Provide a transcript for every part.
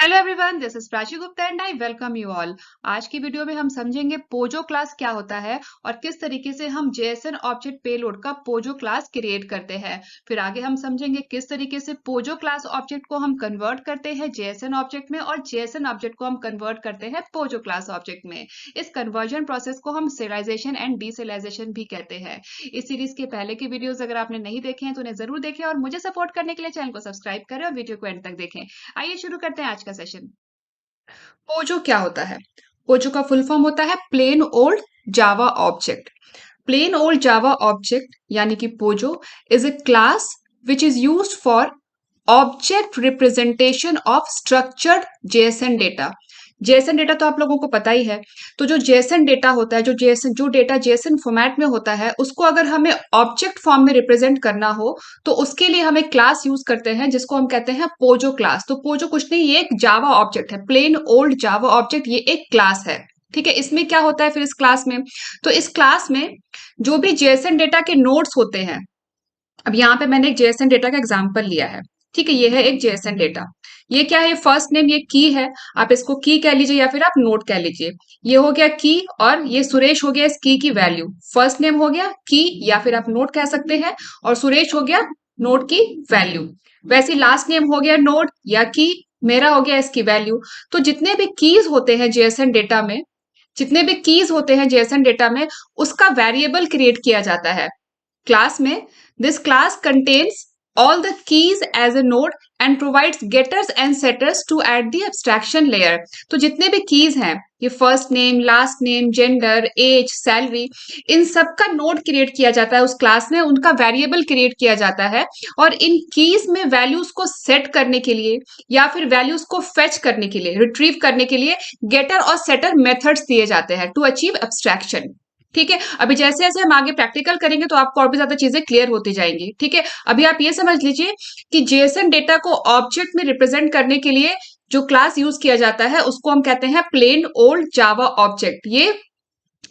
Hello everyone, this is Prachi Gupta and I welcome you all. आज की video में हम समझेंगे पोजो क्लास क्या होता है और किस तरीके से हम जेएसएन ऑब्जेक्ट पेलोड का पोजो क्लास क्रिएट करते हैं। फिर आगे हम समझेंगे किस तरीके से पोजो क्लास ऑब्जेक्ट को हम कन्वर्ट करते हैं जेएसएन ऑब्जेक्ट में और जेएसएन ऑब्जेक्ट को हम कन्वर्ट करते हैं पोजो क्लास ऑब्जेक्ट में। इस कन्वर्जन प्रोसेस को हम serialization एंड डीसेरियलाइजेशन भी कहते हैं। इस सीरीज के पहले की वीडियोस अगर आपने नहीं देखे हैं तो उन्हें जरूर देखें और मुझे सपोर्ट करने के लिए चैनल को सब्सक्राइब करें और वीडियो को एंड तक देखें। आइए शुरू करते हैं आज का सेशन। पोजो क्या होता है? पोजो का फुल फॉर्म होता है plain old Java object. Plain old Java object यानी कि POJO is a class which is used for object representation of structured JSON data. JSON data तो आप लोगों को पता ही है। तो जो जेएसएन डेटा होता है, जो डेटा जेएसएन फॉर्मेट में होता है, उसको अगर हमें ऑब्जेक्ट फॉर्म में रिप्रेजेंट करना हो तो उसके लिए हम एक क्लास यूज करते हैं जिसको हम कहते हैं पोजो क्लास। तो पोजो कुछ नहीं, ये एक जावा ऑब्जेक्ट है, प्लेन ओल्ड जावा ऑब्जेक्ट, ये एक क्लास है। ठीक है, इसमें क्या होता है फिर इस क्लास में? तो इस क्लास में जो भी जेएसएन डेटा के नोड्स होते हैं, अब यहाँ पे मैंने एक जेएसएन डेटा का एग्जांपल लिया है। ठीक है, ये है एक जेएसएन डेटा। ये क्या है? फर्स्ट नेम, ये की है। आप इसको की कह लीजिए या फिर आप नोट कह लीजिए। ये हो गया की और ये सुरेश हो गया इस की वैल्यू। फर्स्ट नेम हो गया की या फिर आप नोट कह सकते हैं और सुरेश हो गया नोट की वैल्यू। वैसे लास्ट नेम हो गया नोट या की, मेरा हो गया इसकी वैल्यू। तो जितने भी कीज होते हैं जेएसएन डेटा में, जितने भी कीज होते हैं जेएसएन डेटा में, उसका वेरिएबल क्रिएट किया जाता है क्लास में। This class contains all the keys as a node and provides getters and setters to add the abstraction layer। तो जितने भी कीज हैं, ये first name, last name, gender, age, salary, इन सब का नोड क्रिएट किया जाता है उस क्लास में, उनका वेरिएबल क्रिएट किया जाता है और इन कीज में वैल्यूज को सेट करने के लिए या फिर वैल्यूज को फेच करने के लिए, रिट्रीव करने के लिए गेटर और सेटर मेथड्स दिए जाते हैं टू अचीव एब्स्ट्रैक्शन। ठीक है, अभी जैसे जैसे हम आगे प्रैक्टिकल करेंगे तो आपको और भी ज्यादा चीजें क्लियर होती जाएंगी। ठीक है, अभी आप ये समझ लीजिए कि जेएसएन डेटा को ऑब्जेक्ट में रिप्रेजेंट करने के लिए जो क्लास यूज किया जाता है उसको हम कहते हैं प्लेन ओल्ड जावा ऑब्जेक्ट। ये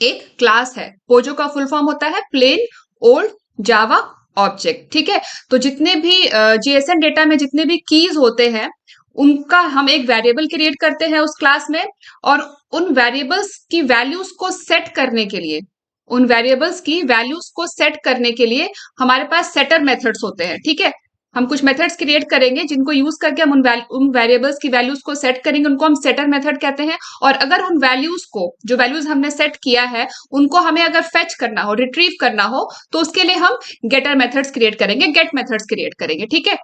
एक क्लास है। पोजो का फुल फॉर्म होता है प्लेन ओल्ड जावा ऑब्जेक्ट। ठीक है, तो जितने भी जेएसएन डेटा में जितने भी कीज होते हैं उनका हम एक वेरिएबल क्रिएट करते हैं उस क्लास में और उन वेरिएबल्स की वैल्यूज को सेट करने के लिए, उन वेरिएबल्स की वैल्यूज को सेट करने के लिए हमारे पास सेटर मेथड्स होते हैं। ठीक है, हम कुछ मेथड्स क्रिएट करेंगे जिनको यूज करके हम उन वेरिएबल्स की वैल्यूज को सेट करेंगे, उनको हम सेटर मेथड कहते हैं। और अगर उन वैल्यूज को, जो वैल्यूज हमने सेट किया है, उनको हमें अगर फेच करना हो, रिट्रीव करना हो, तो उसके लिए हम गेटर मेथड्स क्रिएट करेंगे, गेट मेथड्स क्रिएट करेंगे। ठीक है,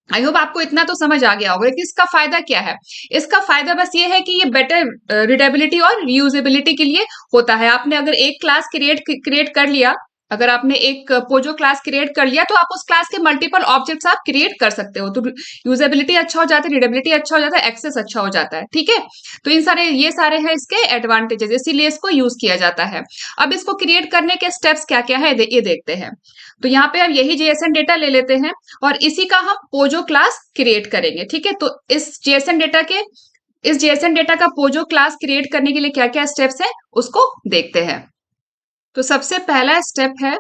आई होप आपको इतना तो समझ आ गया होगा कि इसका फायदा क्या है। इसका फायदा बस ये है कि ये बेटर रिडेबिलिटी और रीयूजेबिलिटी के लिए होता है। आपने अगर एक क्लास क्रिएट कर लिया, अगर आपने एक पोजो क्लास क्रिएट कर लिया तो आप उस क्लास के मल्टीपल ऑब्जेक्ट्स आप क्रिएट कर सकते हो। तो यूजेबिलिटी अच्छा हो जाता है, रिडेबिलिटी अच्छा हो जाता है, एक्सेस अच्छा हो जाता है। ठीक है, तो ये सारे हैं इसके एडवांटेजेस, इसीलिए इसको यूज किया जाता है। अब इसको क्रिएट करने के स्टेप्स क्या क्या है ये देखते हैं। तो यहाँ पे हम यही जेएसएन डेटा ले लेते हैं और इसी का हम पोजो क्लास क्रिएट करेंगे। ठीक है, तो इस जेएसएन डेटा का पोजो क्लास क्रिएट करने के लिए क्या क्या स्टेप्स है उसको देखते हैं। तो सबसे पहला स्टेप है,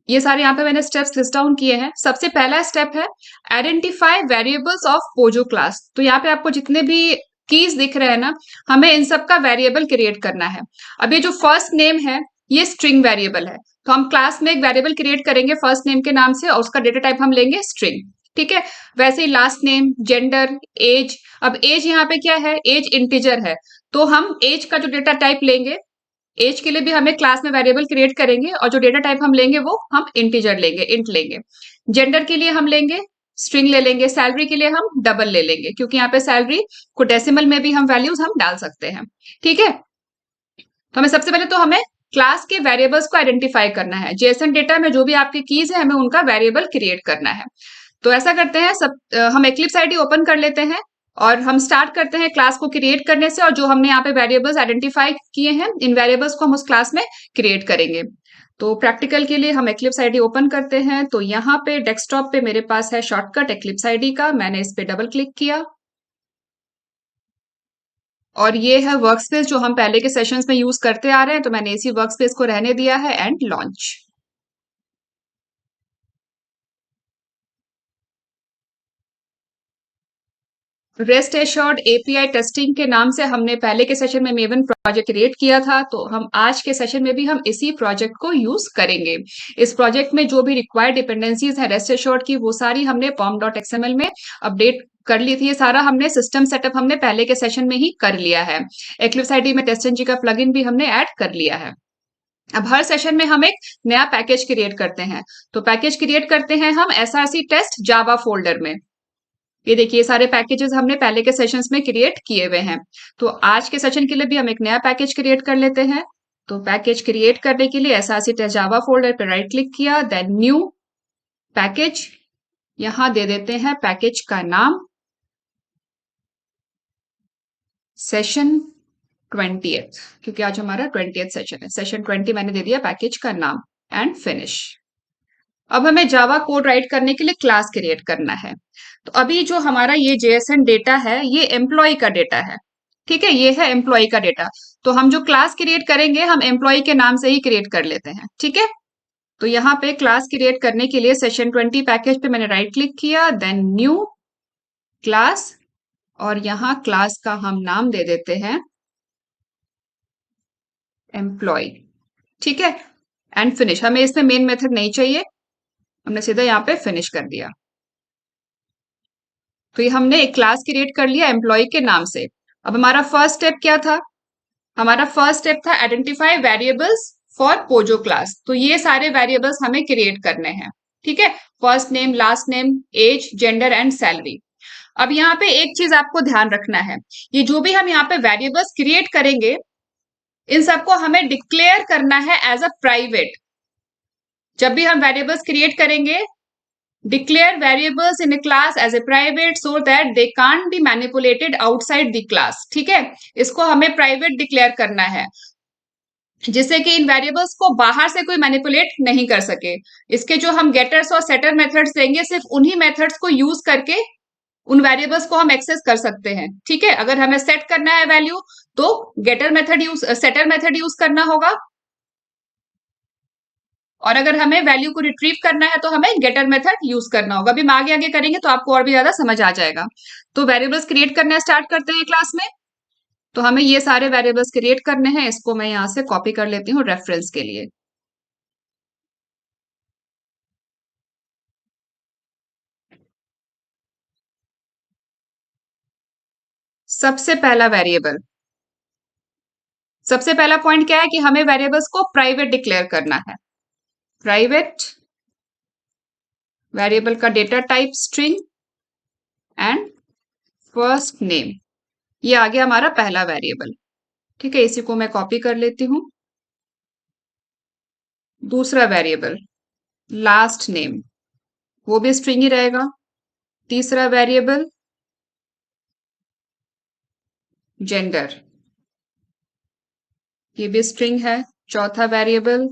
ये सारे यहाँ पे मैंने स्टेप्स लिस्ट डाउन किए हैं। सबसे पहला स्टेप है identify variables of Pozzo class. तो यहाँ पे आपको जितने भी कीज दिख रहे हैं ना, हमें इन सब का वेरिएबल क्रिएट करना है। अब ये जो फर्स्ट नेम है, ये स्ट्रिंग वेरिएबल है, तो हम क्लास में एक वेरिएबल क्रिएट करेंगे फर्स्ट नेम के नाम से और उसका डेटा टाइप हम लेंगे स्ट्रिंग। ठीक है, वैसे ही लास्ट नेम, जेंडर, एज। अब एज यहाँ पे क्या है? एज इंटीजर है, तो हम एज का जो डेटा टाइप लेंगे, एज के लिए भी हमें क्लास में वेरिएबल क्रिएट करेंगे और जो डेटा टाइप हम लेंगे वो हम इंटीजर लेंगे, इंट लेंगे। जेंडर के लिए हम लेंगे स्ट्रिंग ले लेंगे। सैलरी के लिए हम डबल ले लेंगे क्योंकि यहाँ पे सैलरी को डेसिमल में भी हम वैल्यूज हम डाल सकते हैं। ठीक है, तो हमें सबसे पहले तो हमें क्लास के वेरिएबल्स को आइडेंटिफाई करना है। जेएसएन डेटा में जो भी आपके कीज है हमें उनका वेरिएबल क्रिएट करना है। तो ऐसा करते हैं, हम एक्लिप्स आईडी ओपन कर लेते हैं और हम स्टार्ट करते हैं क्लास को क्रिएट करने से और जो हमने यहाँ पे वेरिएबल्स आइडेंटिफाई किए हैं, इन वेरिएबल्स को हम उस क्लास में क्रिएट करेंगे। तो प्रैक्टिकल के लिए हम एक्लिप्स आईडी ओपन करते हैं। तो यहाँ पे डेस्कटॉप पे मेरे पास है शॉर्टकट एक्लिप्स आईडी का, मैंने इस पे डबल क्लिक किया और ये है वर्कस्पेस जो हम पहले के सेशंस में यूज करते आ रहे हैं, तो मैंने इसी वर्कस्पेस को रहने दिया है and launch. Rest assured API testing के नाम से हमने पहले के सेशन में मेवन प्रोजेक्ट क्रिएट किया था, तो हम आज के सेशन में भी हम इसी प्रोजेक्ट को यूज करेंगे। इस प्रोजेक्ट में जो भी रिक्वायर्ड डिपेंडेंसीज है रेस्ट एश्योर्ड की, वो सारी हमने पॉम डॉट एक्सएमएल में अपडेट कर ली थी। ये सारा हमने सिस्टम सेटअप हमने पहले के सेशन में ही कर लिया है। एक्लिप्स आईडी में टेस्टंजी का प्लगइन भी हमने ऐड कर लिया है। अब हर सेशन में हम एक नया पैकेज क्रिएट करते हैं। तो पैकेज क्रिएट करते हैं हम एसआरसी टेस्ट जावा फोल्डर में। ये देखिए सारे पैकेजेस हमने पहले के सेशंस में क्रिएट किए हुए हैं। तो आज के सेशन के लिए भी हम एक नया पैकेज क्रिएट कर लेते हैं। तो पैकेज क्रिएट करने के लिए एसआरसी टेस्ट जावा फोल्डर पर राइट क्लिक किया, देन न्यू पैकेज। यहां दे देते हैं पैकेज का नाम सेशन 20th, क्योंकि आज हमारा 20th सेशन है। सेशन 20 मैंने दे दिया पैकेज का नाम एंड फिनिश। अब हमें जावा कोड राइट करने के लिए क्लास क्रिएट करना है। तो अभी जो हमारा ये जेएसएन डेटा है, ये एम्प्लॉय का डेटा है। ठीक है, ये है एम्प्लॉय का डेटा। तो हम जो क्लास क्रिएट करेंगे हम एम्प्लॉय के नाम से ही क्रिएट कर लेते हैं। ठीक है, तो यहाँ पे क्लास क्रिएट करने के लिए सेशन 20 पैकेज पे मैंने राइट क्लिक किया, देन न्यू क्लास, और यहाँ क्लास का हम नाम दे देते हैं एम्प्लॉय। ठीक है, एंड फिनिश। हमें इसमें मेन मेथड नहीं चाहिए, हमने सीधा यहाँ पे फिनिश कर दिया। तो ये हमने एक क्लास क्रिएट कर लिया एम्प्लॉय के नाम से। अब हमारा फर्स्ट स्टेप क्या था? हमारा फर्स्ट स्टेप था identify variables for Pozzo class. तो ये सारे वेरिएबल्स हमें क्रिएट करने हैं। ठीक है, first name, last name, age, gender and salary. अब यहाँ पे एक चीज आपको ध्यान रखना है, ये जो भी हम यहाँ पे वेरिएबल्स क्रिएट करेंगे, इन सबको हमें डिक्लेयर करना है एज अ प्राइवेट। जब भी हम वेरिएबल्स क्रिएट करेंगे, declare variables in a class as a private so that they can't be manipulated outside the class। ठीक है, इसको हमें प्राइवेट डिक्लेयर करना है, जिससे कि इन वेरिएबल्स को बाहर से कोई मैनिपुलेट नहीं कर सके। इसके जो हम गेटर्स और सेटर मेथड्स देंगे, सिर्फ उन्हीं मेथड्स को यूज करके उन वेरिएबल्स को हम एक्सेस कर सकते हैं। ठीक है, अगर हमें सेट करना है वैल्यू, तो getter method use, setter method use करना होगा, और अगर हमें वैल्यू को रिट्रीव करना है तो हमें गेटर मेथड यूज करना होगा। अभी हम आगे आगे करेंगे तो आपको और भी ज्यादा समझ आ जाएगा। तो वेरिएबल्स क्रिएट करना स्टार्ट करते हैं क्लास में। तो हमें ये सारे वेरिएबल्स क्रिएट करने हैं। इसको मैं यहाँ से कॉपी कर लेती हूँ रेफरेंस के लिए। सबसे पहला वेरिएबल, सबसे पहला पॉइंट क्या है कि हमें वेरिएबल्स को प्राइवेट डिक्लेयर करना है। प्राइवेट वेरिएबल का data type string and first name, ये आ गया हमारा पहला वेरिएबल। ठीक है, इसी को मैं कॉपी कर लेती हूँ। दूसरा वेरिएबल लास्ट नेम, वो भी स्ट्रिंग ही रहेगा। तीसरा वेरिएबल जेंडर, ये भी स्ट्रिंग है। चौथा वेरिएबल,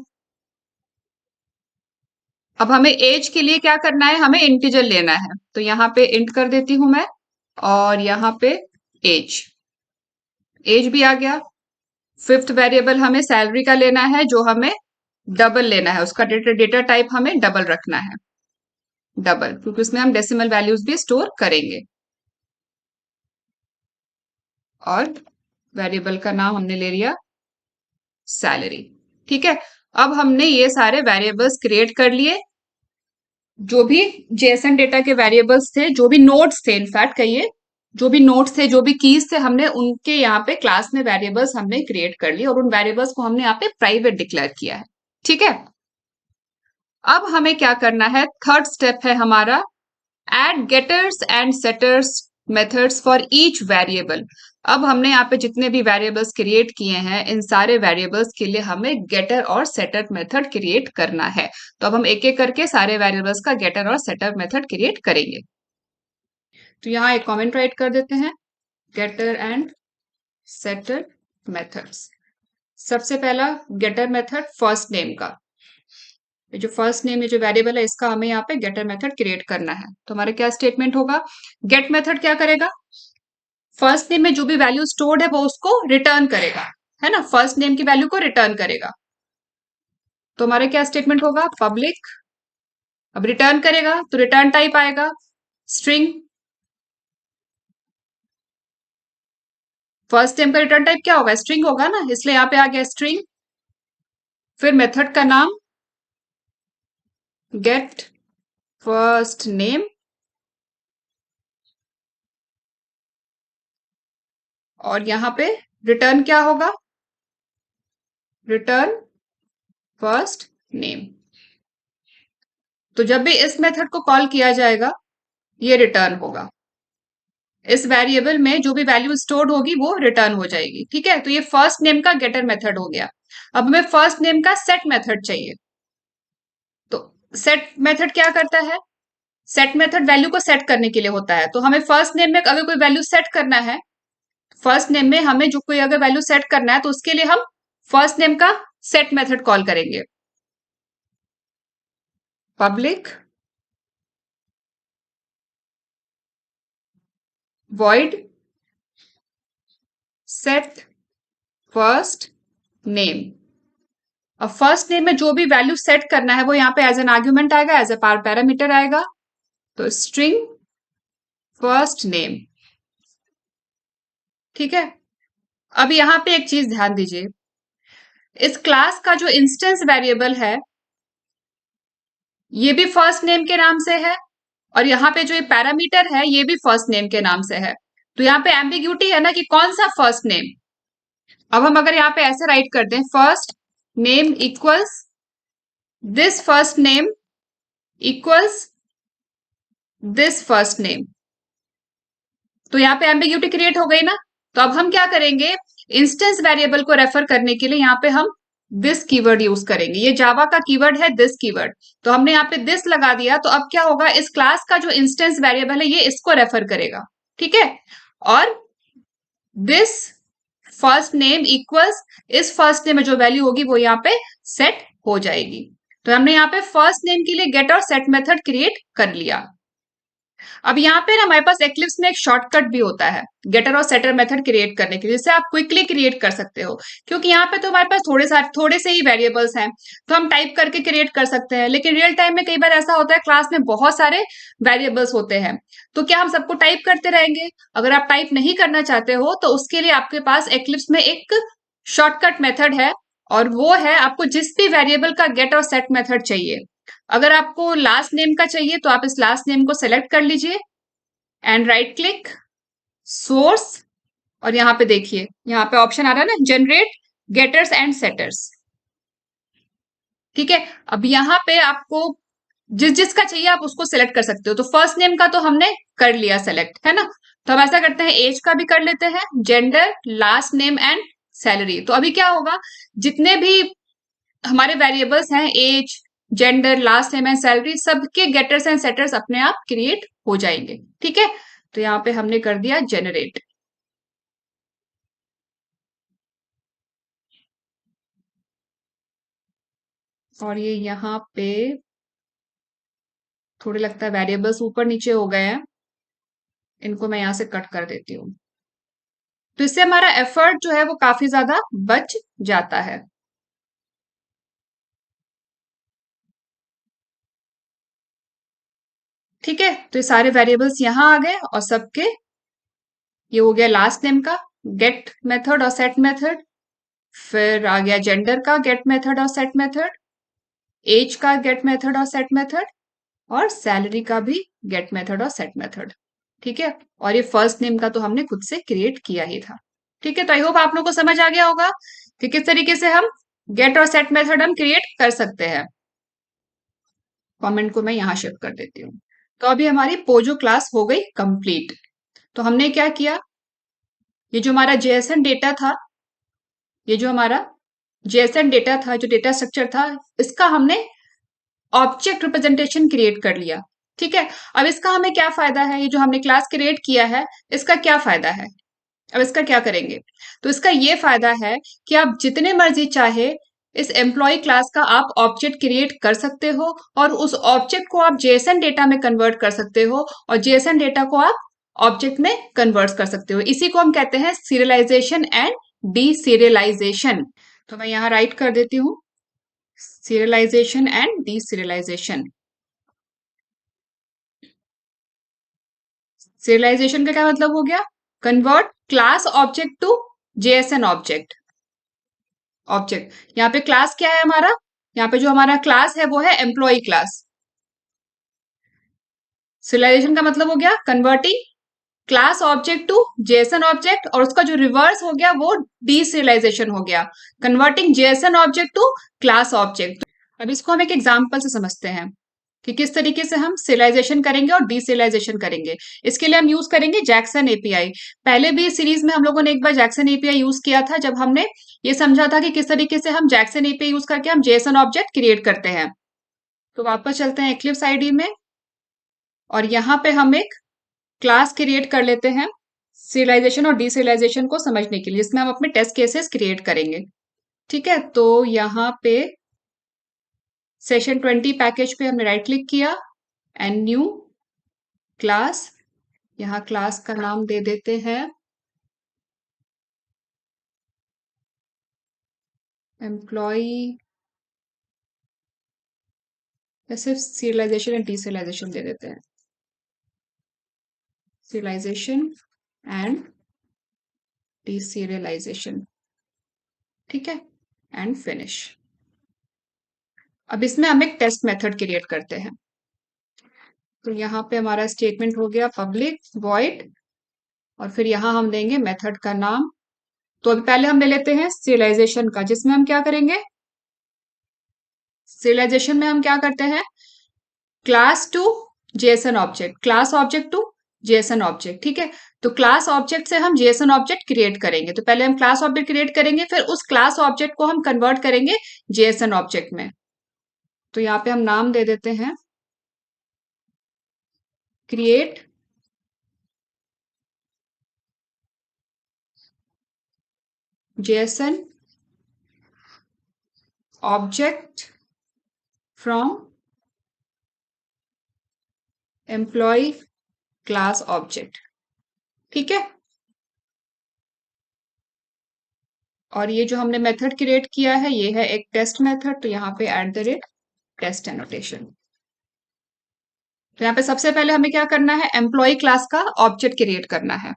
अब हमें एज के लिए क्या करना है, हमें इंटीजर लेना है। तो यहाँ पे इंट कर देती हूं मैं, और यहाँ पे एज, एज भी आ गया। फिफ्थ वेरिएबल हमें सैलरी का लेना है, जो हमें डबल लेना है, उसका डेटा टाइप हमें डबल रखना है। डबल, क्योंकि उसमें हम डेसिमल वैल्यूज भी स्टोर करेंगे। और वेरिएबल का नाम हमने ले लिया सैलरी। ठीक है, अब हमने ये सारे वेरिएबल्स क्रिएट कर लिए। जो भी जेएसएन डेटा के वेरिएबल्स थे, जो भी नोड्स थे, इनफैक्ट कहिए जो भी नोड्स थे, जो भी कीज थे, हमने उनके यहाँ पे क्लास में वेरिएबल्स हमने क्रिएट कर लिए, और उन वेरिएबल्स को हमने यहाँ पे प्राइवेट डिक्लेयर किया है। ठीक है, अब हमें क्या करना है, थर्ड स्टेप है हमारा add getters and setters methods for each variable. अब हमने यहाँ पे जितने भी वेरिएबल्स क्रिएट किए हैं, इन सारे वेरिएबल्स के लिए हमें गेटर और सेटर मेथड क्रिएट करना है। तो अब हम एक एक करके सारे वेरिएबल्स का गेटर और सेटर मेथड क्रिएट करेंगे। तो यहाँ एक कमेंट राइट कर देते हैं, गेटर एंड सेटर मेथड्स। सबसे पहला गेटर मेथड फर्स्ट नेम का, जो फर्स्ट नेम, ये जो वेरिएबल है, इसका हमें यहाँ पे गेटर मेथड क्रिएट करना है। तो हमारा क्या स्टेटमेंट होगा, गेट मेथड क्या करेगा, फर्स्ट नेम में जो भी वैल्यू स्टोर्ड है वो उसको रिटर्न करेगा, है ना, फर्स्ट नेम की वैल्यू को रिटर्न करेगा। तो हमारा क्या स्टेटमेंट होगा, पब्लिक। अब रिटर्न करेगा तो रिटर्न टाइप आएगा स्ट्रिंग। फर्स्ट नेम का रिटर्न टाइप क्या होगा? स्ट्रिंग होगा ना, इसलिए यहाँ पे आ गया स्ट्रिंग। फिर मेथड का नाम गेट फर्स्ट नेम, और यहाँ पे रिटर्न क्या होगा? Written first name. तो जब भी इस मेथड को कॉल किया जाएगा, ये रिटर्न होगा। इस वेरिएबल में जो भी वैल्यू स्टोर्ड होगी वो रिटर्न हो जाएगी। ठीक है, तो ये फर्स्ट नेम का गेटर मेथड हो गया। अब हमें फर्स्ट नेम का सेट मेथड चाहिए। तो सेट मेथड क्या करता है? सेट मेथड वैल्यू को सेट करने के लिए होता है। तो हमें फर्स्ट नेम में अगर कोई वैल्यू सेट करना है, फर्स्ट नेम में हमें जो कोई अगर वैल्यू सेट करना है, तो उसके लिए हम फर्स्ट नेम का सेट मेथड कॉल करेंगे। Public void set first name. अब फर्स्ट नेम में जो भी वैल्यू सेट करना है वो यहाँ पे एज एन आर्ग्यूमेंट आएगा, एज ए पैरामीटर आएगा। तो स्ट्रिंग फर्स्ट नेम। ठीक है, अब यहाँ पे एक चीज ध्यान दीजिए, इस क्लास का जो इंस्टेंस वेरिएबल है ये भी फर्स्ट नेम के नाम से है, और यहाँ पे जो ये पैरामीटर है ये भी फर्स्ट नेम के नाम से है। तो यहाँ पे एम्बिग्यूटी है ना कि कौन सा फर्स्ट नेम। अब हम अगर यहाँ पे ऐसे राइट कर दें, first name equals this first name equals this first name, तो यहाँ पे एम्बिग्यूटी क्रिएट हो गई ना। तो अब हम क्या करेंगे, इंस्टेंस वेरिएबल को रेफर करने के लिए यहाँ पे हम दिस कीवर्ड यूज करेंगे। ये जावा का कीवर्ड है दिस कीवर्ड, तो हमने यहाँ पे दिस लगा दिया। तो अब क्या होगा, इस क्लास का जो इंस्टेंस वेरिएबल है ये इसको रेफर करेगा। ठीक है, और दिस फर्स्ट नेम इक्वल्स इस फर्स्ट नेम में जो वैल्यू होगी वो यहाँ पे सेट हो जाएगी। तो हमने यहाँ पे फर्स्ट नेम के लिए गेट और सेट मेथड क्रिएट कर लिया। अब यहाँ पे ना हमारे पास एक्लिप्स में एक शॉर्टकट भी होता है गेटर और सेटर मेथड क्रिएट करने के लिए, जिससे आप क्विकली क्रिएट कर सकते हो। क्योंकि यहाँ पे तो हमारे पास थोड़े से ही वेरिएबल्स हैं, तो हम टाइप करके क्रिएट कर सकते हैं। लेकिन रियल टाइम में कई बार ऐसा होता है, क्लास में बहुत सारे वेरिएबल्स होते हैं, तो क्या हम सबको टाइप करते रहेंगे? अगर आप टाइप नहीं करना चाहते हो तो उसके लिए आपके पास एक्लिप्स में एक शॉर्टकट मेथड है, और वो है आपको जिस भी वेरिएबल का गेट और सेट मेथड चाहिए। अगर आपको लास्ट नेम का चाहिए तो आप इस लास्ट नेम को सेलेक्ट कर लीजिए एंड राइट क्लिक सोर्स, और यहाँ पे देखिए यहाँ पे ऑप्शन आ रहा है ना, जनरेट गेटर्स एंड सेटर्स। ठीक है, अब यहाँ पे आपको जिस जिसका चाहिए आप उसको सेलेक्ट कर सकते हो। तो फर्स्ट नेम का तो हमने कर लिया सेलेक्ट, है ना। तो हम ऐसा करते हैं, एज का भी कर लेते हैं, gender, last name and salary. तो अभी क्या होगा, जितने भी हमारे वेरिएबल्स हैं, age, gender, last name and salary, सबके गेटर्स एंड सेटर्स अपने आप क्रिएट हो जाएंगे। ठीक है, तो यहाँ पे हमने कर दिया जेनरेट। और ये यहाँ पे थोड़े लगता है वेरिएबल्स ऊपर नीचे हो गए हैं, इनको मैं यहाँ से कट कर देती हूँ। तो इससे हमारा एफर्ट जो है वो काफी ज्यादा बच जाता है। ठीक है, तो ये सारे वेरिएबल्स यहाँ आ गए, और सबके ये हो गया लास्ट नेम का गेट मेथड और सेट मेथड, फिर आ गया जेंडर का गेट मेथड और सेट मेथड, एज का गेट मेथड और सेट मेथड, और सैलरी का भी गेट मेथड और सेट मेथड। ठीक है, और ये फर्स्ट नेम का तो हमने खुद से क्रिएट किया ही था। ठीक है, तो आई होप आप लोग को समझ आ गया होगा कि किस तरीके से हम गेट और सेट मेथड हम क्रिएट कर सकते हैं। कमेंट को मैं यहाँ शिफ्ट कर देती हूँ। तो अभी हमारी पोजो क्लास हो गई कंप्लीट। तो हमने क्या किया, ये जो हमारा जेएसएन डेटा था, ये जो हमारा जेएसएन डेटा था, जो डेटा स्ट्रक्चर था, इसका हमने ऑब्जेक्ट रिप्रेजेंटेशन क्रिएट कर लिया। ठीक है, अब इसका हमें क्या फायदा है, ये जो हमने क्लास क्रिएट किया है इसका क्या फायदा है। अब इसका क्या करेंगे, तो इसका ये फायदा है कि आप जितने मर्जी चाहे इस एम्प्लॉय क्लास का आप ऑब्जेक्ट क्रिएट कर सकते हो, और उस ऑब्जेक्ट को आप जेएसएन डेटा में कन्वर्ट कर सकते हो, और जेएसएन डेटा को आप ऑब्जेक्ट में कन्वर्ट कर सकते हो। इसी को हम कहते हैं सीरियलाइजेशन एंड डीसीरियलाइजेशन। तो मैं यहाँ राइट कर देती हूँ, सीरियलाइजेशन एंड डीसीरियलाइजेशन। सीरियलाइजेशन का क्या मतलब हो गया, convert class object to JSON object. यहाँ पे क्लास क्या है हमारा? यहाँ पे जो हमारा क्लास है वो है एम्प्लॉय क्लास। सिरियलाइजेशन का मतलब हो गया converting class object to JSON object, और उसका जो रिवर्स हो गया वो डीसिरियलाइजेशन हो गया, converting JSON object to class object. अब इसको हम एक एग्जांपल से समझते हैं कि किस तरीके से हम serialization करेंगे और डीसिरियलाइजेशन करेंगे। इसके लिए हम यूज करेंगे जैक्सन एपीआई। पहले भी इस सीरीज में हम लोगों ने एक बार जैक्सन एपीआई यूज किया था, जब हमने ये समझा था कि किस तरीके से हम जैक्सन एपीआई यूज करके हम जेएसएन ऑब्जेक्ट क्रिएट करते हैं। तो वापस चलते हैं एक्लिप्स आईडी में, और यहाँ पे हम एक क्लास क्रिएट कर लेते हैं सीरियलाइजेशन और डीसिरियलाइजेशन को समझने के लिए, जिसमें हम अपने टेस्ट केसेस क्रिएट करेंगे। ठीक है, तो यहाँ पे सेशन 20 पैकेज पे हमने राइट क्लिक किया एंड न्यू क्लास। यहाँ क्लास का नाम दे देते हैं एम्प्लॉय, या सिर्फ सीरियलाइजेशन एंड डीसिरियलाइजेशन दे देते हैं, सीरियलाइजेशन एंड डीसिरियलाइजेशन। ठीक है, एंड फिनिश। अब इसमें हम एक टेस्ट मेथड क्रिएट करते हैं। तो यहाँ पे हमारा स्टेटमेंट हो गया पब्लिक वॉइड, और फिर यहाँ हम देंगे मेथड का नाम। तो अभी पहले हम ले लेते हैं serialization का, जिसमें हम क्या करेंगे, serialization में हम क्या करते हैं, class to JSON object, class object to JSON object. ठीक है, तो क्लास ऑब्जेक्ट से हम जेएसएन ऑब्जेक्ट क्रिएट करेंगे। तो पहले हम क्लास ऑब्जेक्ट क्रिएट करेंगे, फिर उस क्लास ऑब्जेक्ट को हम कन्वर्ट करेंगे जेएसएन ऑब्जेक्ट में। तो यहाँ पे हम नाम दे देते हैं create JSON object from employee class object। ठीक है, और ये जो हमने मेथड क्रिएट किया है ये है एक टेस्ट मेथड, तो यहाँ पे @test एनोटेशन। तो यहाँ पे सबसे पहले हमें क्या करना है, एम्प्लॉय क्लास का ऑब्जेक्ट क्रिएट करना है।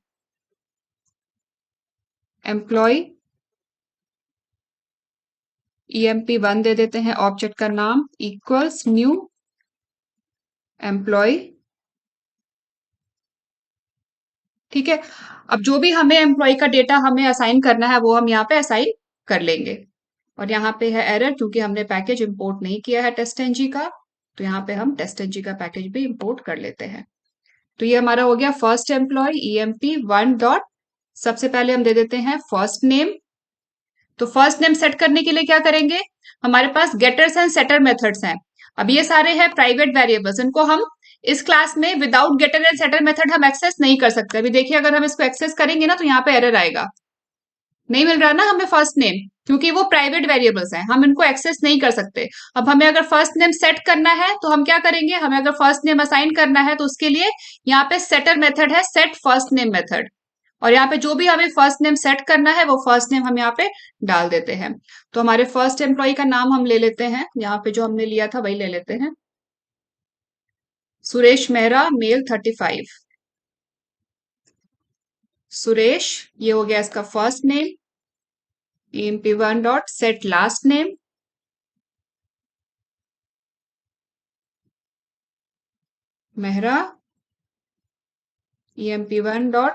एम्प्लॉय emp1 दे देते हैं, ऑब्जेक्ट का नाम इक्वल्स न्यू एम्प्लॉय। ठीक है, अब जो भी हमें एम्प्लॉय का डेटा हमें असाइन करना है वो हम यहाँ पे असाइन कर लेंगे। और यहाँ पे है एरर, क्योंकि हमने पैकेज इंपोर्ट नहीं किया है टेस्टएनजी का, तो यहाँ पे हम टेस्टएनजी का पैकेज भी इंपोर्ट कर लेते हैं। तो ये हमारा हो गया फर्स्ट एम्प्लॉय emp1 डॉट, सबसे पहले हम दे देते हैं फर्स्ट नेम। तो फर्स्ट नेम सेट करने के लिए क्या करेंगे, हमारे पास गेटर्स एंड सेटर मेथड्स हैं। अब ये सारे हैं प्राइवेट वेरिएबल्स, इनको हम इस क्लास में without getter and setter method हम एक्सेस नहीं कर सकते। अभी देखिए अगर हम इसको एक्सेस करेंगे ना तो यहाँ पे एरर आएगा, नहीं मिल रहा ना हमें फर्स्ट नेम, क्योंकि वो प्राइवेट वेरिएबल्स हैं, हम इनको एक्सेस नहीं कर सकते। अब हमें अगर फर्स्ट नेम सेट करना है तो हम क्या करेंगे, हमें अगर फर्स्ट नेम असाइन करना है तो उसके लिए यहाँ पे सेटर मेथड है, सेट फर्स्ट नेम मेथड, और यहाँ पे जो भी हमें फर्स्ट नेम सेट करना है वो फर्स्ट नेम हम यहाँ पे डाल देते हैं। तो हमारे फर्स्ट एम्प्लॉय का नाम हम ले लेते हैं, यहाँ पे जो हमने लिया था वही ले लेते हैं, सुरेश मेहरा, मेल 35। सुरेश, ये हो गया इसका first name, emp1 dot set last name, Mehra, emp1 dot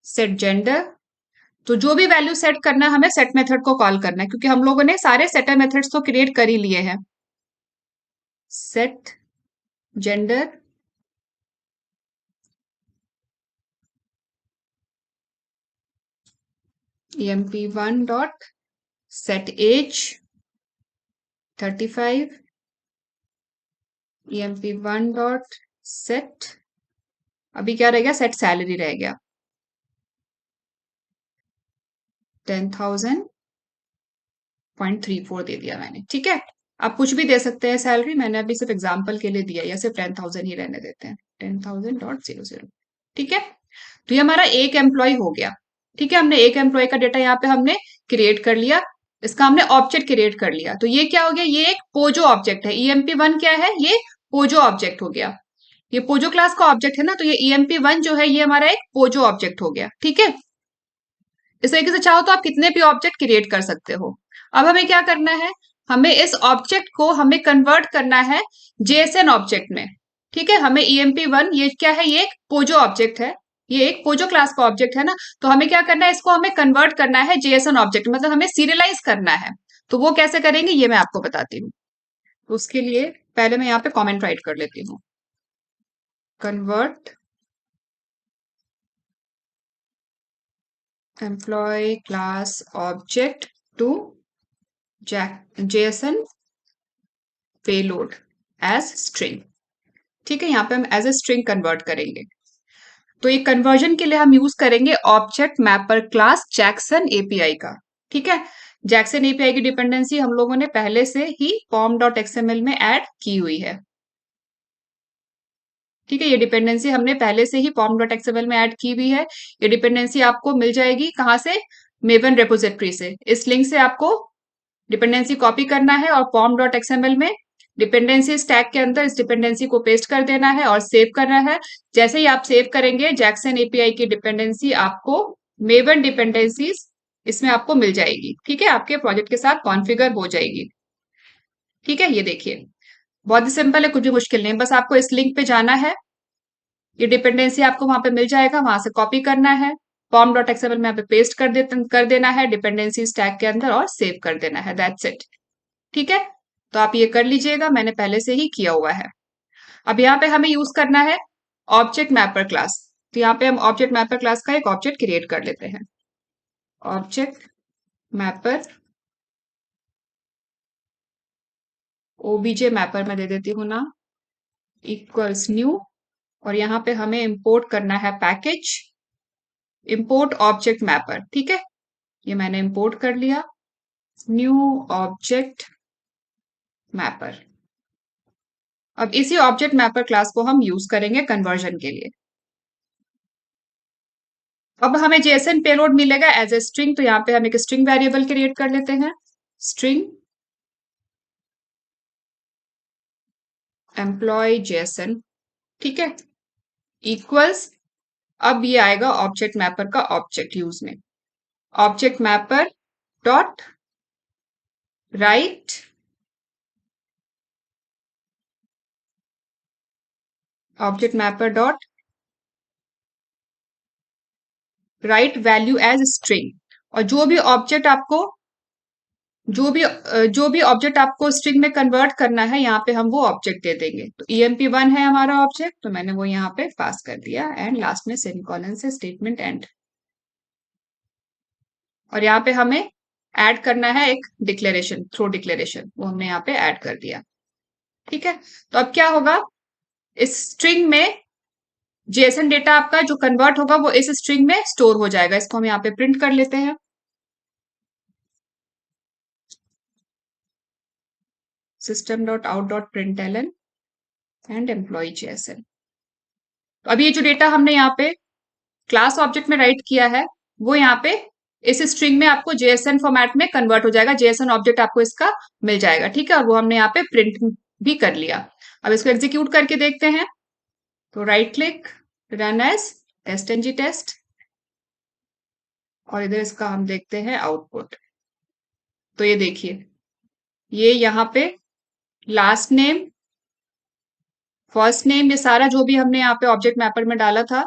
set gender. तो जो भी वैल्यू सेट करना है हमें सेट मेथड को कॉल करना है, क्योंकि हम लोगों ने सारे सेटर मेथड्स तो क्रिएट कर ही लिए हैं। Set gender, emp1 dot set age 35, emp1 dot set, अभी क्या रह गया, सेट सैलरी रह गया 10,000.34 दे दिया मैंने। ठीक है, आप कुछ भी दे सकते हैं सैलरी, मैंने अभी सिर्फ एग्जांपल के लिए दिया, या सिर्फ 10,000 ही रहने देते हैं, 10,000.00। ठीक है, तो ये हमारा एक एम्प्लॉय हो गया। ठीक है, हमने एक एम्प्लॉय का डेटा यहाँ पे हमने क्रिएट कर लिया, इसका हमने ऑब्जेक्ट क्रिएट कर लिया। तो ये क्या हो गया, ये एक पोजो ऑब्जेक्ट है, emp1 क्या है, ये पोजो ऑब्जेक्ट हो गया। ये पोजो क्लास का ऑब्जेक्ट है ना, तो ये emp1 जो है ये हमारा एक पोजो ऑब्जेक्ट हो गया। ठीक है, इस तरीके से चाहो तो आप कितने भी ऑब्जेक्ट क्रिएट कर सकते हो। अब हमें क्या करना है, हमें इस ऑब्जेक्ट को हमें कन्वर्ट करना है जेएसएन ऑब्जेक्ट में। ठीक है, हमें emp1 ये क्या है, ये एक पोजो ऑब्जेक्ट है, ये एक पोजो क्लास का ऑब्जेक्ट है ना, तो हमें क्या करना है, इसको हमें कन्वर्ट करना है जेएसएन ऑब्जेक्ट, मतलब हमें सीरियलाइज करना है। तो वो कैसे करेंगे ये मैं आपको बताती हूँ। तो उसके लिए पहले मैं यहाँ पे कमेंट राइट कर लेती हूँ, convert employee class object to JSON payload as string. ठीक है, यहाँ पे हम एज ए स्ट्रिंग कन्वर्ट करेंगे। तो ये कन्वर्जन के लिए हम यूज करेंगे object mapper class Jackson API का। ठीक है, जैक्सन एपीआई की डिपेंडेंसी हम लोगों ने पहले से ही pom.xml में ऐड की हुई है। ठीक है, ये डिपेंडेंसी हमने पहले से ही pom.xml में ऐड की हुई है। ये डिपेंडेंसी आपको मिल जाएगी कहाँ से, मेवन रेपोजिटरी से। इस लिंक से आपको डिपेंडेंसी कॉपी करना है और pom.xml में डिपेंडेंसी स्टैक के अंदर इस डिपेंडेंसी को पेस्ट कर देना है और सेव करना है। जैसे ही आप सेव करेंगे जैक्सन एपीआई की डिपेंडेंसी आपको मेवन डिपेंडेंसीज इसमें आपको मिल जाएगी। ठीक है, आपके प्रोजेक्ट के साथ कॉन्फ़िगर हो जाएगी। ठीक है, ये देखिए बहुत ही सिंपल है, कुछ भी मुश्किल नहीं, बस आपको इस लिंक पे जाना है, ये डिपेंडेंसी आपको वहां पे मिल जाएगा, वहां से कॉपी करना है, pom.xml में यहाँ पे पेस्ट कर देना है डिपेंडेंसी स्टैक के अंदर और सेव कर देना है, दैट्स इट। ठीक है, तो आप ये कर लीजिएगा, मैंने पहले से ही किया हुआ है। अब यहाँ पे हमें यूज करना है ऑब्जेक्ट मैपर क्लास। तो यहाँ पे हम ऑब्जेक्ट मैपर क्लास का एक ऑब्जेक्ट क्रिएट कर लेते हैं, ऑब्जेक्ट मैपर ओबीजे मैपर में दे देती हूँ ना, इक्वल्स न्यू, और यहाँ पे हमें इंपोर्ट करना है पैकेज इंपोर्ट ऑब्जेक्ट मैपर। ठीक है, ये मैंने इंपोर्ट कर लिया, न्यू ऑब्जेक्ट मैपर। अब इसी ऑब्जेक्ट मैपर क्लास को हम यूज करेंगे कन्वर्जन के लिए। अब हमें जेएसएन पेलोड मिलेगा एज ए स्ट्रिंग, तो यहाँ पे हम एक स्ट्रिंग वेरिएबल क्रिएट कर लेते हैं, स्ट्रिंग एम्प्लॉय जेएसएन। ठीक है, इक्वल्स, अब ये आएगा ऑब्जेक्ट मैपर का ऑब्जेक्ट यूज में, object mapper dot write object mapper dot write value as string. और जो भी ऑब्जेक्ट आपको स्ट्रिंग में कन्वर्ट करना है यहाँ पे हम वो ऑब्जेक्ट दे देंगे। तो emp1 है हमारा ऑब्जेक्ट, तो मैंने वो यहाँ पे पास कर दिया एंड लास्ट में सेमीकोलन से स्टेटमेंट एंड। और यहाँ पे हमें ऐड करना है एक डिक्लेरेशन, थ्रो डिक्लेरेशन, वो हमने यहाँ पे ऐड कर दिया। ठीक है, तो अब क्या होगा, इस स्ट्रिंग में जेएसएन डेटा आपका जो कन्वर्ट होगा वो इस स्ट्रिंग में स्टोर हो जाएगा। इसको हम यहाँ पे प्रिंट कर लेते हैं, system.out.println एंड एम्प्लॉय जेएसएन। अब ये जो डेटा हमने यहाँ पे क्लास ऑब्जेक्ट में राइट किया है वो यहाँ पे इस स्ट्रिंग में आपको जेएसएन फॉर्मेट में कन्वर्ट हो जाएगा, जेएसएन ऑब्जेक्ट आपको इसका मिल जाएगा। ठीक है, और वो हमने यहाँ पे प्रिंट भी कर लिया। अब इसको एग्जीक्यूट करके देखते हैं, तो right click, run as test NG test, और इधर इसका हम देखते हैं आउटपुट। तो ये देखिए, ये यहाँ पे लास्ट नेम फर्स्ट नेम, ये सारा जो भी हमने यहाँ पे ऑब्जेक्ट मैपर में डाला था,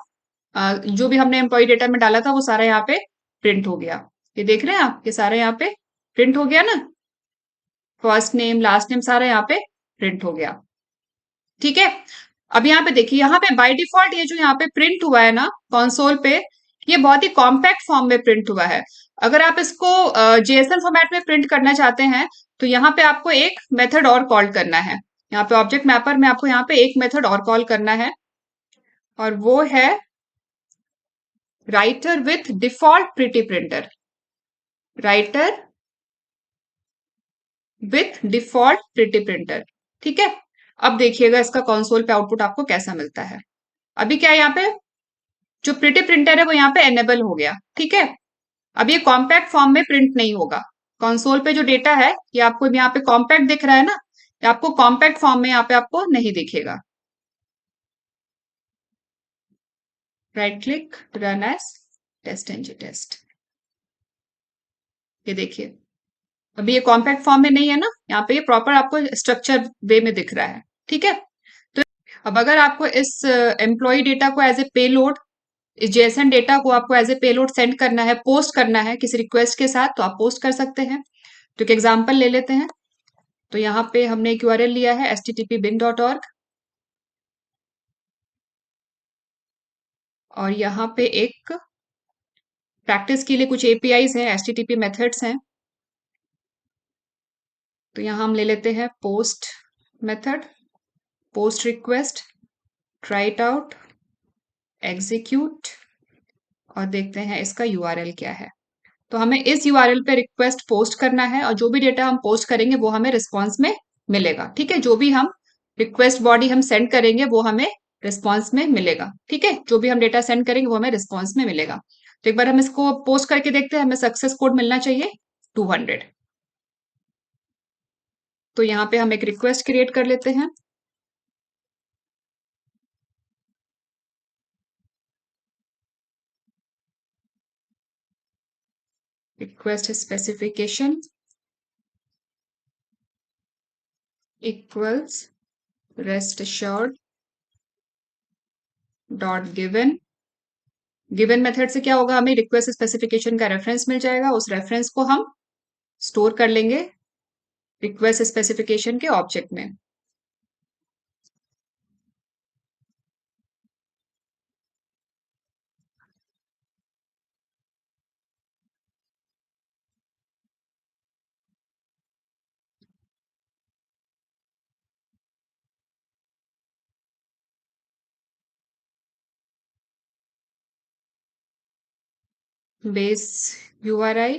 जो भी हमने एम्प्लॉय डेटा में डाला था वो सारा यहाँ पे प्रिंट हो गया। ये देख रहे हैं आप, ये सारा यहाँ पे प्रिंट हो गया ना, फर्स्ट नेम लास्ट नेम सारा यहाँ पे प्रिंट हो गया। ठीक है, अब यहाँ पे देखिए, यहाँ पे बाय डिफॉल्ट ये जो यहाँ पे प्रिंट हुआ है ना कंसोल पे, ये बहुत ही कॉम्पैक्ट फॉर्म में प्रिंट हुआ है। अगर आप इसको जेएसएन फॉर्मेट में प्रिंट करना चाहते हैं तो यहाँ पे आपको एक मेथड और कॉल करना है। यहाँ पे ऑब्जेक्ट मैपर में आपको यहाँ पे एक मेथड और कॉल करना है, और वो है writer with default pretty printer, writer with default pretty printer. ठीक है, अब देखिएगा इसका कंसोल पे आउटपुट आपको कैसा मिलता है। अभी क्या है, यहाँ पे जो प्रिटी प्रिंटर है वो यहाँ पे एनेबल हो गया। ठीक है, अब ये कॉम्पैक्ट फॉर्म में प्रिंट नहीं होगा। कंसोल पे जो डेटा है ये आपको यहाँ पे कॉम्पैक्ट दिख रहा है ना, ये आपको कॉम्पैक्ट फॉर्म में यहाँ पे आपको नहीं दिखेगा। Right click, run as test NG test. ये देखिए, अभी ये कॉम्पैक्ट फॉर्म में नहीं है ना, यहाँ पे ये प्रॉपर आपको स्ट्रक्चर वे में दिख रहा है। ठीक है, तो अब अगर आपको इस एम्प्लॉय डेटा को एज ए पेलोड, इस जेएसएन डेटा को आपको एज ए पेलोड सेंड करना है, पोस्ट करना है किसी रिक्वेस्ट के साथ, तो आप पोस्ट कर सकते हैं। तो एक एग्जाम्पल ले लेते हैं। तो यहाँ पे हमने एक यूआरएल लिया है http://bin.org, और यहाँ पे एक प्रैक्टिस के लिए कुछ एपीआईज हैं, एचटीटीपी मेथड्स हैं। तो यहाँ हम ले लेते हैं post method, post request, try it out, execute, और देखते हैं इसका यूआरएल क्या है। तो हमें इस यूआरएल पे रिक्वेस्ट पोस्ट करना है, और जो भी डेटा हम पोस्ट करेंगे वो हमें रिस्पॉन्स में मिलेगा। ठीक है, जो भी हम रिक्वेस्ट बॉडी हम सेंड करेंगे वो हमें रिस्पॉन्स में मिलेगा। ठीक है, जो भी हम डेटा सेंड करेंगे वो हमें रिस्पॉन्स में मिलेगा। तो एक बार हम इसको पोस्ट करके देखते हैं, हमें सक्सेस कोड मिलना चाहिए 200। तो यहाँ पे हम एक रिक्वेस्ट क्रिएट कर लेते हैं। Request specification equals rest assured dot given. Given method से क्या होगा, हमें रिक्वेस्ट स्पेसिफिकेशन का रेफरेंस मिल जाएगा, उस रेफरेंस को हम स्टोर कर लेंगे रिक्वेस्ट स्पेसिफिकेशन के ऑब्जेक्ट में। बेस यूआरआई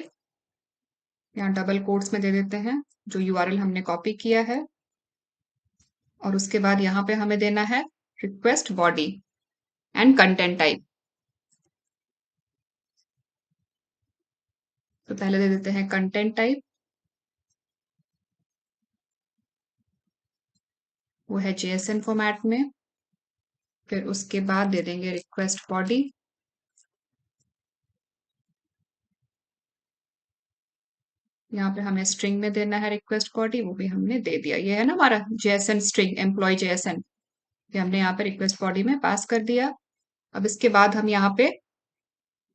यहाँ डबल कोट्स में दे देते हैं, जो यूआरएल हमने कॉपी किया है, और उसके बाद यहाँ पे हमें देना है request body and content type. तो पहले दे देते हैं कंटेंट टाइप, वो है जेएसएन फॉर्मेट में। फिर उसके बाद दे देंगे रिक्वेस्ट बॉडी, यहाँ पे हमें स्ट्रिंग में देना है रिक्वेस्ट बॉडी, वो भी हमने दे दिया। ये है ना हमारा जेएसएन स्ट्रिंग, एम्प्लॉय जेएसएन, ये हमने यहाँ पे रिक्वेस्ट बॉडी में पास कर दिया। अब इसके बाद हम यहाँ पे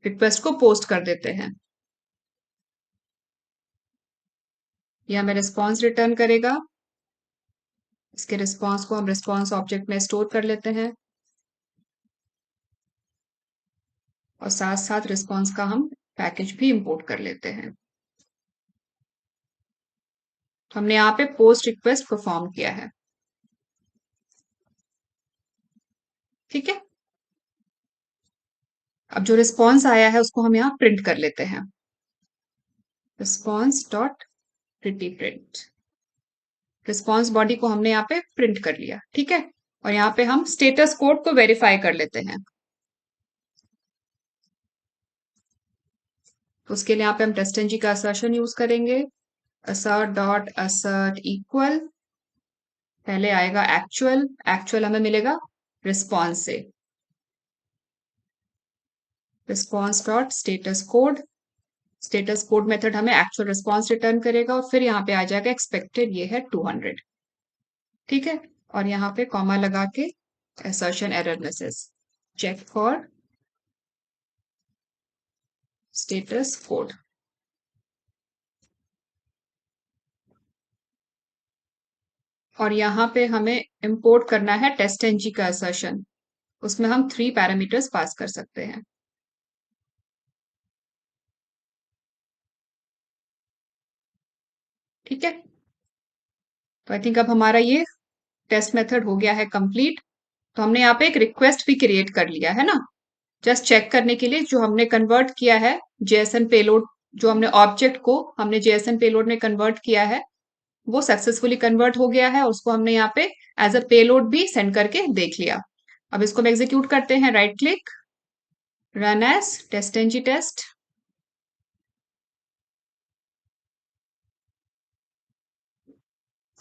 रिक्वेस्ट को पोस्ट कर देते हैं। ये हमें रिस्पॉन्स रिटर्न करेगा, इसके रिस्पॉन्स को हम रिस्पॉन्स ऑब्जेक्ट में स्टोर कर लेते हैं, और साथ साथ रिस्पॉन्स का हम पैकेज भी इंपोर्ट कर लेते हैं। तो हमने यहाँ पे पोस्ट रिक्वेस्ट परफॉर्म किया है। ठीक है, अब जो रिस्पॉन्स आया है उसको हम यहाँ प्रिंट कर लेते हैं, response dot pretty print. Response body को हमने यहाँ पे प्रिंट कर लिया। ठीक है, और यहाँ पे हम स्टेटस कोड को वेरीफाई कर लेते हैं। उसके लिए यहाँ पे हम टेस्टएनजी का असर्शन यूज करेंगे, assert डॉट assert इक्वल, पहले आएगा एक्चुअल, एक्चुअल हमें मिलेगा रिस्पॉन्स से, response dot status code, status code method हमें एक्चुअल रिस्पॉन्स रिटर्न करेगा, और फिर यहाँ पे आ जाएगा एक्सपेक्टेड, ये है 200। ठीक है, और यहाँ पे कॉमा लगा के assertion error message check for status code. और यहाँ पे हमें इंपोर्ट करना है टेस्टएनजी का assertion, उसमें हम 3 पैरामीटर्स पास कर सकते हैं। ठीक है, तो आई थिंक अब हमारा ये टेस्ट मेथड हो गया है कंप्लीट। तो हमने यहाँ पे एक रिक्वेस्ट भी क्रिएट कर लिया है ना, जस्ट चेक करने के लिए, जो हमने कन्वर्ट किया है जेएसएन पेलोड, जो हमने ऑब्जेक्ट को हमने जेएसएन पेलोड में कन्वर्ट किया है, वो सक्सेसफुली कन्वर्ट हो गया है, और उसको हमने यहाँ पे एज अ पेलोड भी सेंड करके देख लिया। अब इसको हम एग्जीक्यूट करते हैं, right click, run as test NG test.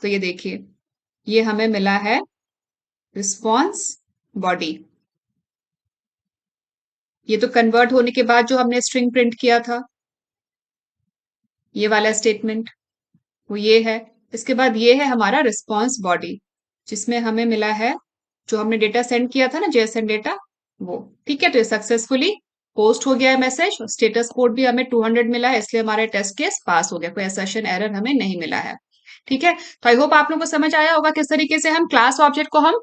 तो ये देखिए, ये हमें मिला है रिस्पॉन्स बॉडी। ये तो कन्वर्ट होने के बाद जो हमने स्ट्रिंग प्रिंट किया था, ये वाला स्टेटमेंट, वो ये है। इसके बाद ये है हमारा रिस्पॉन्स बॉडी, जिसमें हमें मिला है जो हमने डेटा सेंड किया था ना, जेएसएन डेटा, वो। ठीक है, तो ये सक्सेसफुली पोस्ट हो गया है मैसेज। स्टेटस कोड भी हमें 200 मिला है, इसलिए हमारा टेस्ट केस पास हो गया, कोई असर्शन एरर हमें नहीं मिला है। ठीक है, तो आई होप आप लोगों को समझ आया होगा किस तरीके से हम क्लास ऑब्जेक्ट को हम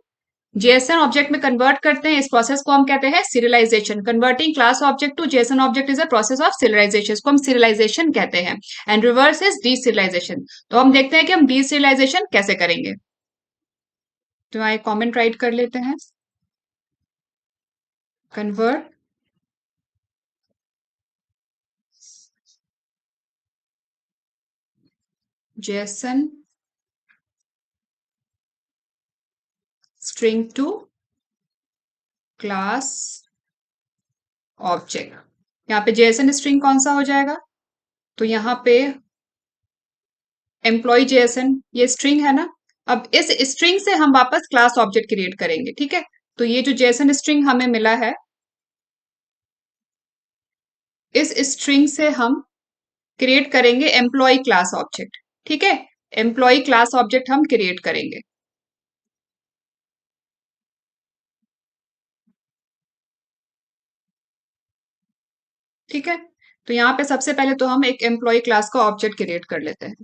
जेएसएन ऑब्जेक्ट में कन्वर्ट करते हैं। इस प्रोसेस को हम कहते हैं serialisation. Converting class object to JSON object is a process of serialisation, इसको हम सीरियलाइजेशन कहते हैं। And reverse is deserialisation. तो हम देखते हैं कि हम डीसीरियलाइजेशन कैसे करेंगे। तो यहाँ एक कॉमेंट राइट कर लेते हैं, convert JSON string to class object. यहाँ पे जेएसएन स्ट्रिंग कौन सा हो जाएगा, तो यहाँ पे एम्प्लॉय जेएसएन, ये स्ट्रिंग है ना। अब इस स्ट्रिंग से हम वापस क्लास ऑब्जेक्ट क्रिएट करेंगे। ठीक है, तो ये जो जेएसएन स्ट्रिंग हमें मिला है, इस स्ट्रिंग से हम क्रिएट करेंगे एम्प्लॉय क्लास ऑब्जेक्ट। ठीक है, एम्प्लॉय क्लास ऑब्जेक्ट हम क्रिएट करेंगे। ठीक है, तो यहाँ पे सबसे पहले तो हम एक एम्प्लॉय क्लास का ऑब्जेक्ट क्रिएट कर लेते हैं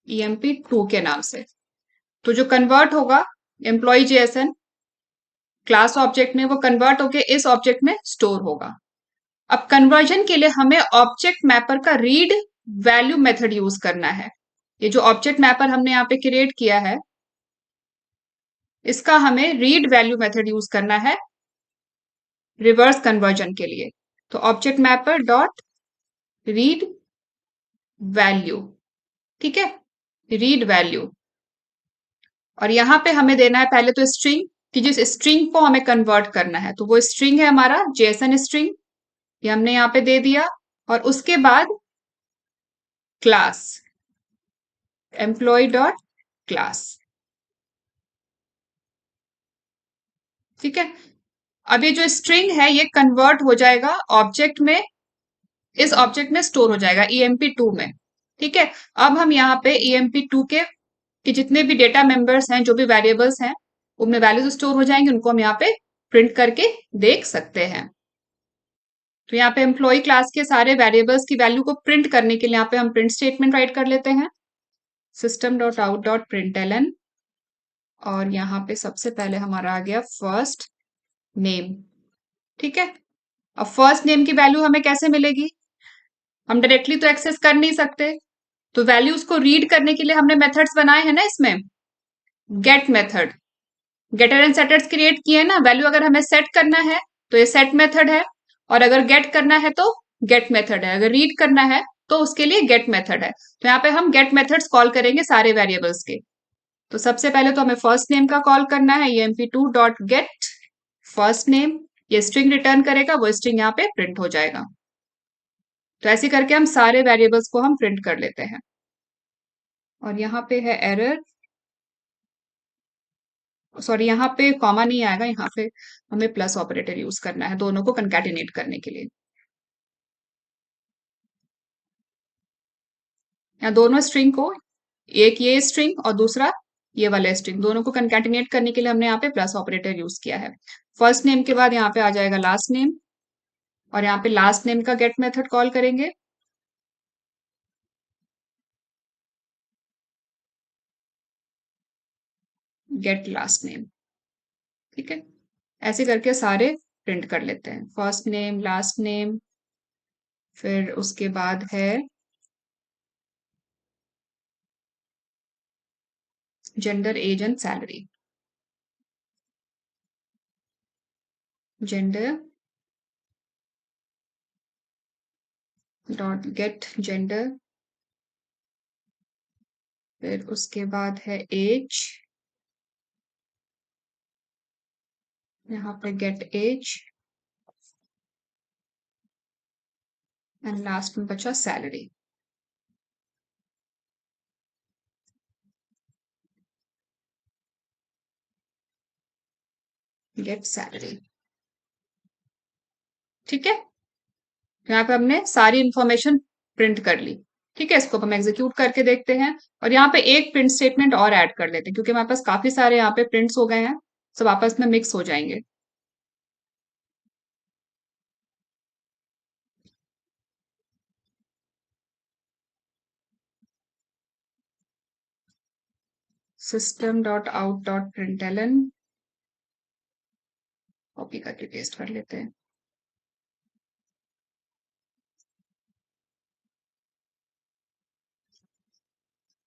emp2 के नाम से। तो जो कन्वर्ट होगा एम्प्लॉय जेएसएन क्लास ऑब्जेक्ट में, वो कन्वर्ट होके इस ऑब्जेक्ट में स्टोर होगा। अब कन्वर्जन के लिए हमें ऑब्जेक्ट मैपर का रीड वैल्यू मेथड यूज करना है। ये जो ऑब्जेक्ट मैपर हमने यहाँ पे क्रिएट किया है, इसका हमें रीड वैल्यू मेथड यूज करना है रिवर्स कन्वर्जन के लिए। तो object mapper dot read value. ठीक है, रीड वैल्यू। और यहां पे हमें देना है पहले तो स्ट्रिंग, कि जिस स्ट्रिंग को हमें कन्वर्ट करना है, तो वो स्ट्रिंग है हमारा जेएसएन स्ट्रिंग, ये हमने यहाँ पे दे दिया। और उसके बाद क्लास एम्प्लॉय डॉट क्लास। ठीक है, अब ये जो स्ट्रिंग है ये कन्वर्ट हो जाएगा ऑब्जेक्ट में, इस ऑब्जेक्ट में स्टोर हो जाएगा emp2 में। ठीक है, अब हम यहाँ पे emp2 के कि जितने भी डेटा मेंबर्स हैं, जो भी वेरिएबल्स हैं, उनमें वैल्यूज स्टोर हो जाएंगे, उनको हम यहाँ पे प्रिंट करके देख सकते हैं। तो यहाँ पे एम्प्लॉय क्लास के सारे वेरिएबल्स की वैल्यू को प्रिंट करने के लिए यहाँ पे हम प्रिंट स्टेटमेंट राइट कर लेते हैं, system dot out dot println. और यहाँ पे सबसे पहले हमारा आ गया फर्स्ट नेम। ठीक है, अब फर्स्ट नेम की वैल्यू हमें कैसे मिलेगी, हम डायरेक्टली तो एक्सेस कर नहीं सकते, तो वैल्यूज को रीड करने के लिए हमने मेथड्स बनाए हैं ना इसमें, get method, getter and setters create किए ना। वैल्यू अगर हमें सेट करना है तो ये सेट मेथड है, और अगर गेट करना है तो गेट मेथड है, अगर रीड करना है तो उसके लिए गेट मेथड है। तो यहाँ पे हम गेट मेथड्स कॉल करेंगे सारे वेरिएबल्स के। तो सबसे पहले तो हमें फर्स्ट नेम का कॉल करना है, emp2 dot get first name, ये स्ट्रिंग रिटर्न करेगा, वो स्ट्रिंग यहाँ पे प्रिंट हो जाएगा। तो ऐसे करके हम सारे वेरिएबल्स को हम प्रिंट कर लेते हैं। और यहाँ पे है एरर, सॉरी यहाँ पे कॉमा नहीं आएगा, यहाँ पे हमें प्लस ऑपरेटर यूज करना है दोनों को कंकैटिनेट करने के लिए। यहाँ दोनों स्ट्रिंग को, एक ये स्ट्रिंग और दूसरा ये वाला स्ट्रिंग, दोनों को कंकैटिनेट करने के लिए हमने यहाँ पे प्लस ऑपरेटर यूज किया है। फर्स्ट नेम के बाद यहाँ पे आ जाएगा लास्ट नेम, और यहाँ पे लास्ट नेम का गेट मेथड कॉल करेंगे। Get last name. ठीक है, ऐसे करके सारे प्रिंट कर लेते हैं, फर्स्ट नेम, लास्ट नेम, फिर उसके बाद है gender, age and salary. Gender dot get gender, फिर उसके बाद है एज, यहाँ पे गेट एज, एंड लास्ट में बचा सैलरी, गेट सैलरी। ठीक है, यहाँ पे हमने सारी इंफॉर्मेशन प्रिंट कर ली। ठीक है, इसको हम एग्जीक्यूट करके देखते हैं और यहाँ पे एक प्रिंट स्टेटमेंट और ऐड कर लेते हैं क्योंकि हमारे पास काफी सारे यहाँ पे प्रिंट्स हो गए हैं, सब आपस में मिक्स हो जाएंगे। system.out.println कॉपी करके पेस्ट कर लेते हैं।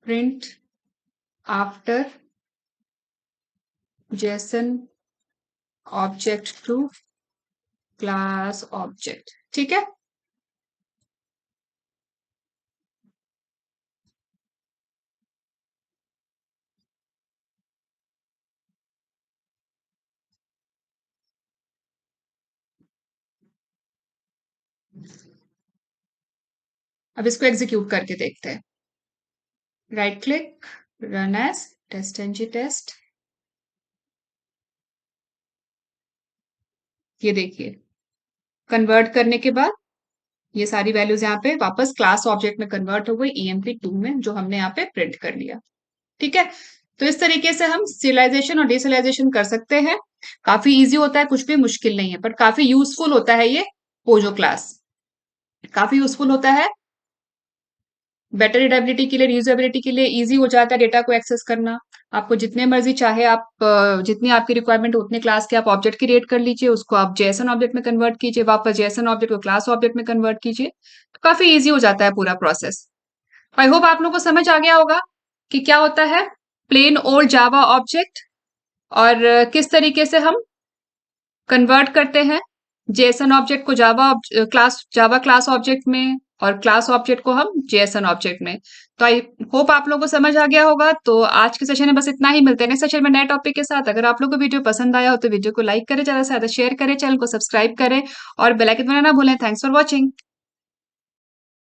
Print after JSON object to class object. ठीक है, अब इसको एग्जीक्यूट करके देखते हैं। Right click, run as test NG test. ये देखिए, कन्वर्ट करने के बाद ये सारी वैल्यूज यहाँ पे वापस क्लास ऑब्जेक्ट में कन्वर्ट हो गई EMP2 में, जो हमने यहाँ पे प्रिंट कर लिया। ठीक है, तो इस तरीके से हम serialization और deserialization कर सकते हैं। काफी इजी होता है, कुछ भी मुश्किल नहीं है, पर काफी यूजफुल होता है ये पोजो क्लास, काफी यूजफुल होता है। बेटर रीडेबिलिटी के लिए, रीयूजेबिलिटी के लिए इजी हो जाता है डेटा को एक्सेस करना। आपको जितने मर्जी चाहे आप जितनी आपकी रिक्वायरमेंट हो उतने क्लास के आप ऑब्जेक्ट क्रिएट कर लीजिए, उसको आप जेएसएन ऑब्जेक्ट में कन्वर्ट कीजिए, वापस जेएसएन ऑब्जेक्ट को क्लास ऑब्जेक्ट में कन्वर्ट कीजिए। तो काफी इजी हो जाता है पूरा प्रोसेस। आई होप आप लोगों को समझ आ गया होगा कि क्या होता है प्लेन ओल्ड जावा ऑब्जेक्ट और किस तरीके से हम कन्वर्ट करते हैं जेएसएन ऑब्जेक्ट को जावा क्लास ऑब्जेक्ट में और क्लास ऑब्जेक्ट को हम जेएसएन ऑब्जेक्ट में। तो आई होप आप लोगों को समझ आ गया होगा। तो आज के सेशन में बस इतना ही, मिलते हैं नेक्स्ट सेशन में नए टॉपिक के साथ। अगर आप लोग को वीडियो पसंद आया हो तो वीडियो को लाइक करें, ज्यादा से ज्यादा शेयर करें, चैनल को सब्सक्राइब करें और बेल आइकन दबाना ना भूलें। Thanks for watching.